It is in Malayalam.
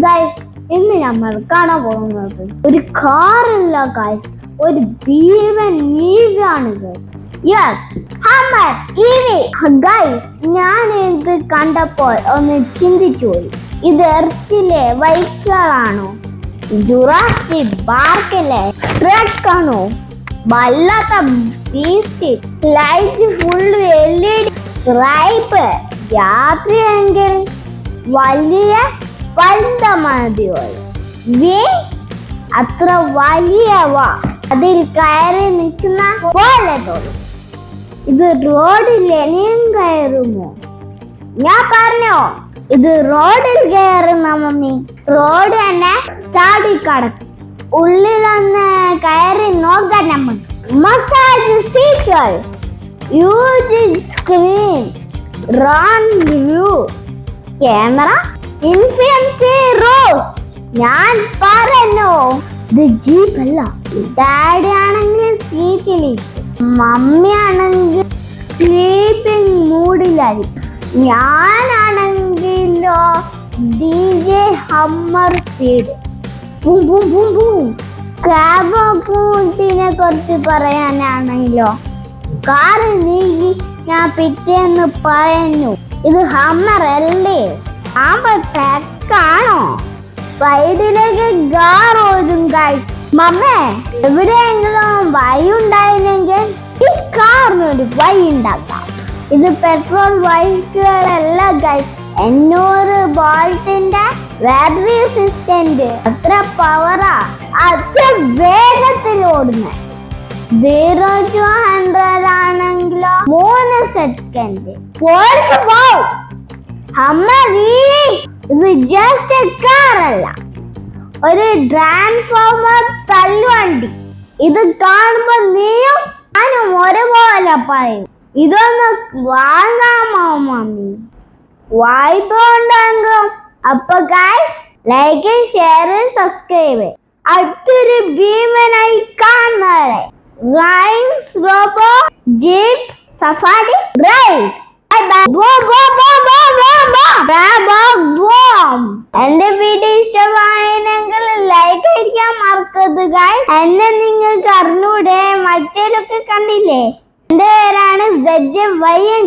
ഗൈസ്, ഇന്ന് നമ്മൾ കാണാൻ പോകുന്നത് ഒരു കാറല്ല ഗൈസ്, ഒരു ഭീമൻ ഈവിയാണ് guys. Yes, Hummer EV. Guys, ഞാൻ ഇത് കണ്ടപ്പോൾ ഒന്ന് ചിന്തിച്ചു പോയി. ഇത് എർത്തിലെ ബൈക്കുകളാണോ, ജുറാസിക് പാർക്കിലെ ട്രക്ക് ആണോ, വല്ലാത്ത beast, light full LED, stripe, യാത്രയെങ്കിൽ വലിയ അത്ര വലിയവ, അതിൽ കയറി നിൽക്കുന്ന പോലെ തോന്നും. ഇത് റോഡിൽ ഇനിയും കയറുമോ? ഞാൻ പറഞ്ഞോ, ഇത് റോഡിൽ കയറുന്ന മമ്മി. റോഡ് തന്നെ ചാടിക്കടക്കും. ഉള്ളിലൊന്ന് കയറി നോക്കാൻ നമുക്ക്. മസാജ് സീറ്റുകൾ, huge screen, round view camera, infinity റോസ്. ഞാൻ പറഞ്ഞു, ഇത് ജീപ്പ് അല്ല. ഡാഡി ആണെങ്കിൽ സീറ്റിലിരിക്കും, മമ്മി ആണെങ്കിൽ സ്ലീപ്പിംഗ് മൂഡിലായിരിക്കും. ഞാനാണെങ്കിലോ DJ ഹമ്മർ സ്പീഡ്. ക്യാബിനെ കുറിച്ച് പറയാനാണെങ്കിലോ, കാറ് നീങ്ങി ഞാൻ പിറ്റേന്ന് പറഞ്ഞു, ഇത് ഹമ്മർ അല്ലേ, ട്രക്കാണോ? സൈഡിലേക്ക് കാർ ഓടും ഗൈസ്. മമ്മേ, എവിടെയെങ്കിലും വഴി ഉണ്ടായിരുന്നെങ്കിൽ ഈ കാറിനൊരു വഴി ഉണ്ടാക്കാം. ഇത് പെട്രോൾ ബൈക്കുകളല്ല ഗൈസ്, 800 വോൾട്ടിന്റെ ബാറ്ററി സിസ്റ്റന്റ്. അത്ര പവറാ, അത്ര വേഗത്തിൽ ഓടുന്നത്. 0 to 100 ആണെങ്കിലോ 3 സെക്കൻഡ്. ഇത് ജസ്റ്റ് കാർ അല്ല, ഒരു ട്രാൻസ്ഫോമർ തള്ളുവണ്ടി. ഇത് കാണുമ്പോ നീയും ഞാനും ഒരുപോലെ പറയും, ഇതൊന്ന് വാങ്ങാമോ മമ്മി? വായ്പുണ്ടെങ്കിലും. അപ്പൊ ഗൈസ്, ലൈക്ക്, ഷെയർ, സബ്സ്ക്രൈബ്. അടുത്തൊരു ഭീമനായി കാണുന്നവരെ rhymes robo jeep safari ride. എന്റെ വീഡിയോ ഇഷ്ടമായെങ്കിൽ ലൈക്ക് അടിക്കാൻ മറക്കരുത് ഗൈസ്. എന്നെ നിങ്ങൾക്ക് അറിഞ്ഞൂടെ? മറ്റേലൊക്കെ കണ്ടില്ലേ? എന്റെ പേരാണ് ZJYN.